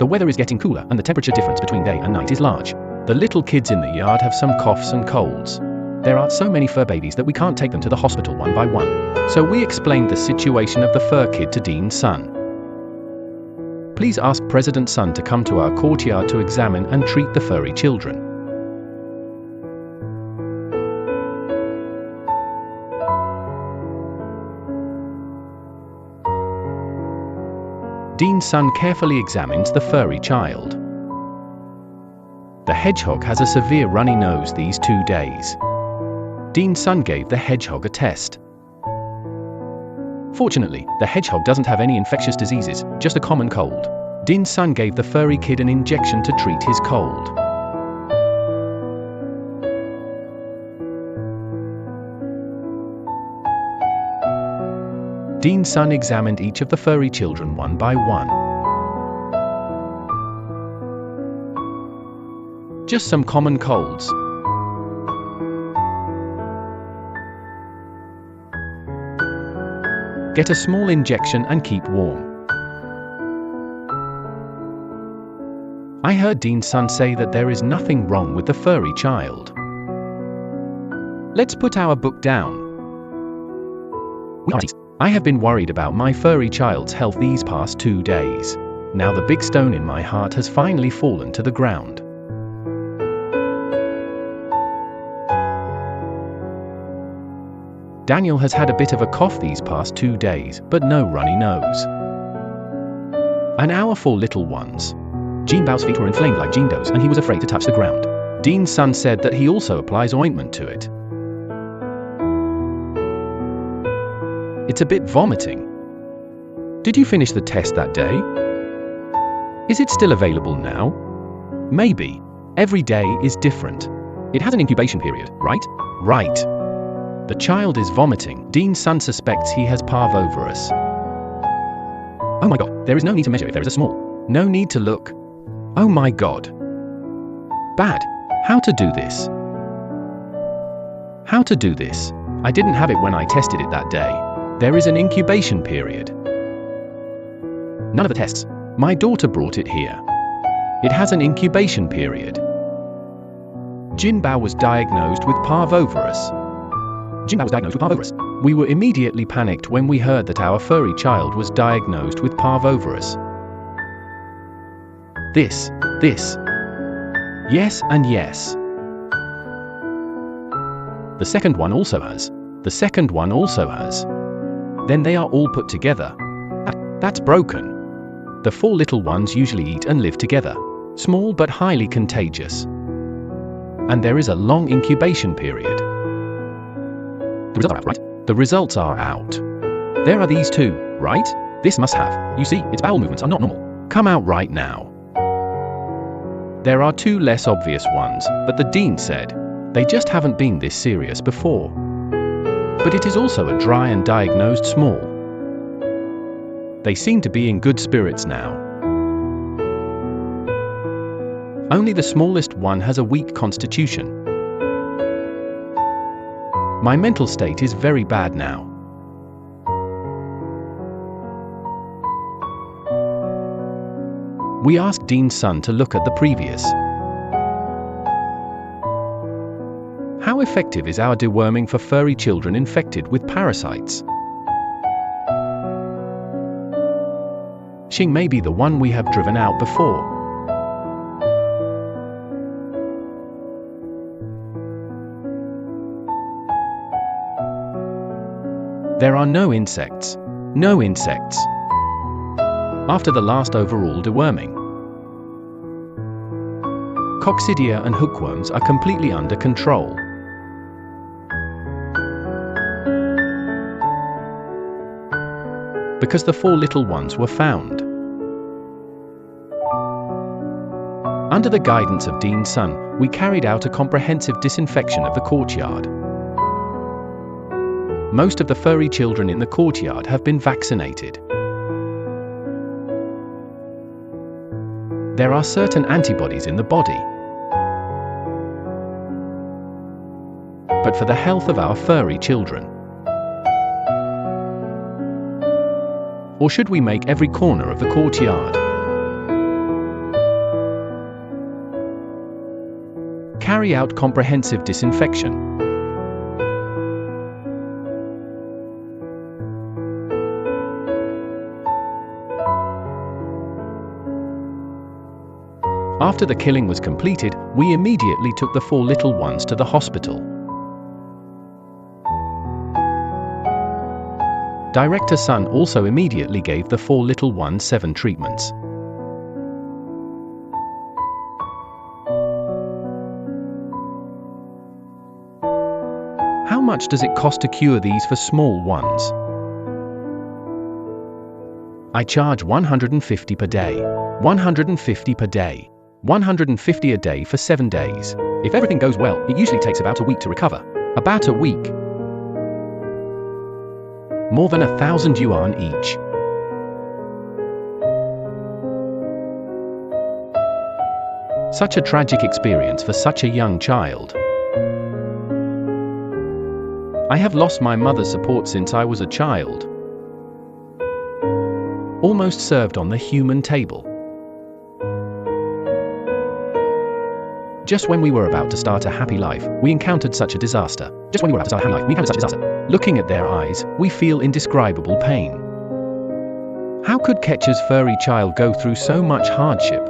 The weather is getting cooler and the temperature difference between day and night is large. The little kids in the yard have some coughs and colds. There are so many fur babies that we can't take them to the hospital one by one. So we explained the situation of the fur kid to Dean's son. Please ask President Sun to come to our courtyard to examine and treat the furry children. Dean's son carefully examines the furry child. The hedgehog has a severe runny nose these 2 days. Dean's son gave the hedgehog a test. Fortunately, the hedgehog doesn't have any infectious diseases, just a common cold. Dean's son gave the furry kid an injection to treat his cold. Dean's son examined each of the furry children one by one. Just some common colds. Get a small injection and keep warm. I heard Dean's son say that there is nothing wrong with the furry child. Let's put our book down. I have been worried about my furry child's health these past 2 days. Now the big stone in my heart has finally fallen to the ground. Daniel has had a bit of a cough these past 2 days, but no runny nose. And our 4 little ones. Jean Bao's feet were inflamed like Jean Doe's and he was afraid to touch the ground. Dean's son said that he also applies ointment to it. It's a bit vomiting. Did you finish the test that day? Is it still available now? Maybe. Every day is different. It has an incubation period, right? Right. The child is vomiting. Dean's son suspects he has Parvovirus. Oh my god, there is no need to measure if there is a small. No need to look. Oh my god. Bad. How to do this? How to do this? I didn't have it when I tested it that day. There is an incubation period. None of the tests. My daughter brought it here. It has an incubation period. Jin Bao was diagnosed with Parvovirus. We were immediately panicked when we heard that our furry child was diagnosed with Parvovirus. This. Yes and yes. The second one also has. Then they are all put together. That's broken. The 4 little ones usually eat and live together. Small but highly contagious. And there is a long incubation period. The results are out, right? The results are out. There are these 2, right? This must have. You see, its bowel movements are not normal. Come out right now. There are 2 less obvious ones, but the dean said, they just haven't been this serious before. But it is also a dry and diagnosed small. They seem to be in good spirits now. Only the smallest one has a weak constitution. My mental state is very bad now. We asked Dean's son to look at the previous. How effective is our deworming for furry children infected with parasites? Xing may be the one we have driven out before. There are no insects. No insects. After the last overall deworming. Coccidia and hookworms are completely under control. Because the 4 little ones were found. Under the guidance of Dean's son, we carried out a comprehensive disinfection of the courtyard. Most of the furry children in the courtyard have been vaccinated. There are certain antibodies in the body. But for the health of our furry children. Or should we make every corner of the courtyard? Carry out comprehensive disinfection. After the killing was completed, we immediately took the 4 little ones to the hospital. Director Sun also immediately gave the 4 little ones 7 treatments. How much does it cost to cure these for small ones? I charge 150 per day. 150 per day. 150 a day for 7 days. If everything goes well, it usually takes about a week to recover. About a week. More than 1,000 yuan each. Such a tragic experience for such a young child. I have lost my mother's support since I was a child. Almost served on the human table. Just when we were about to start a happy life, we encountered such a disaster. Looking at their eyes, we feel indescribable pain. How could Ketcha's furry child go through so much hardship?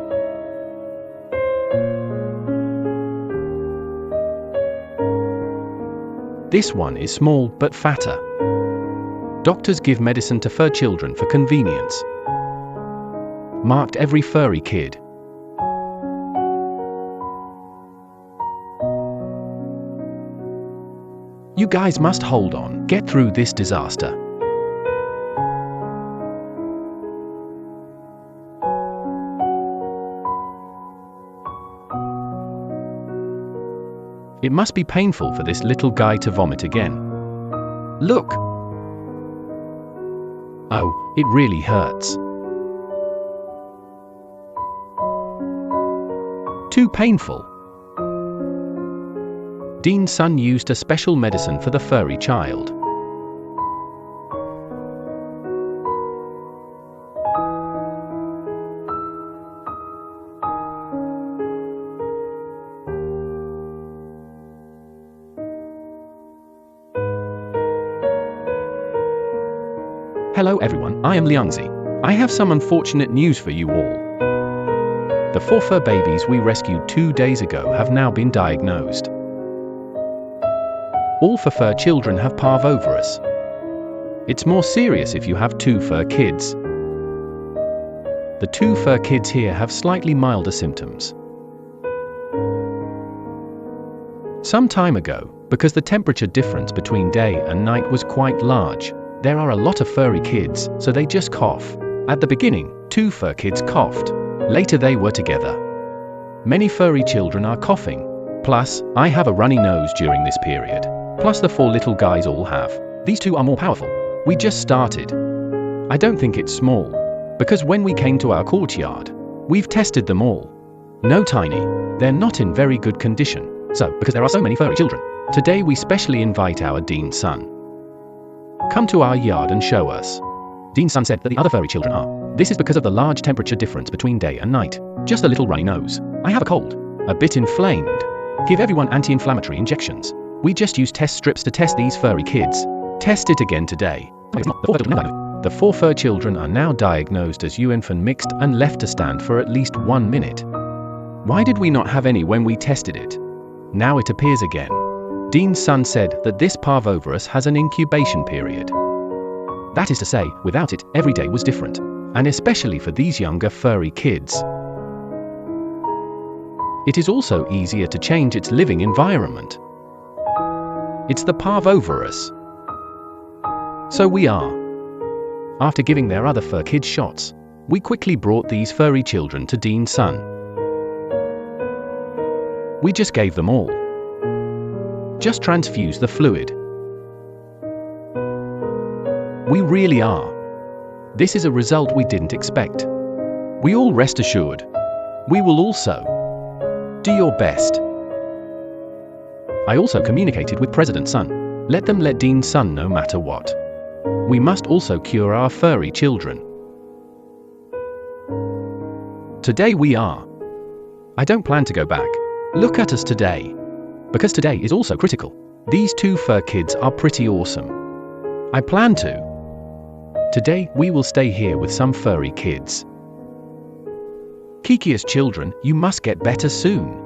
This one is small but fatter. Doctors give medicine to fur children for convenience. Marked every furry kid. You guys must hold on, get through this disaster. It must be painful for this little guy to vomit again. Look! Oh, it really hurts. Too painful. Dean Sun used a special medicine for the furry child. Hello everyone, I am Liangzi. I have some unfortunate news for you all. The 4 fur babies we rescued 2 days ago have now been diagnosed. All fur children have Parvovirus. It's more serious if you have 2 fur kids. The 2 fur kids here have slightly milder symptoms. Some time ago, because the temperature difference between day and night was quite large, there are a lot of furry kids, so they just cough. At the beginning, 2 fur kids coughed. Later they were together. Many furry children are coughing. Plus, I have a runny nose during this period. Plus the 4 little guys all have. These 2 are more powerful. We just started. I don't think it's small. Because when we came to our courtyard, we've tested them all. No tiny. They're not in very good condition. So, because there are so many furry children, today we specially invite our Dean Sun. Come to our yard and show us. Dean Sun said that the other furry children are. This is because of the large temperature difference between day and night. Just a little runny nose. I have a cold. A bit inflamed. Give everyone anti-inflammatory injections. We just use test strips to test these furry kids. Test it again today. The 4 fur children are now diagnosed as UN mixed and left to stand for at least 1 minute. Why did we not have any when we tested it? Now it appears again. Dean Sun said that this parvovirus has an incubation period. That is to say, without it, every day was different. And especially for these younger furry kids. It is also easier to change its living environment. It's the parvovirus. So we are. After giving their other fur kids shots, we quickly brought these furry children to Dean Sun. We just gave them all. Just transfuse the fluid. We really are. This is a result we didn't expect. We all rest assured. We will also do your best. I also communicated with President Sun. Let them let Dean Sun no matter what. We must also cure our furry children. Today we are. I don't plan to go back. Look at us today. Because today is also critical. These two fur kids are pretty awesome. I plan to. Today we will stay here with some furry kids. Kiki's children, you must get better soon.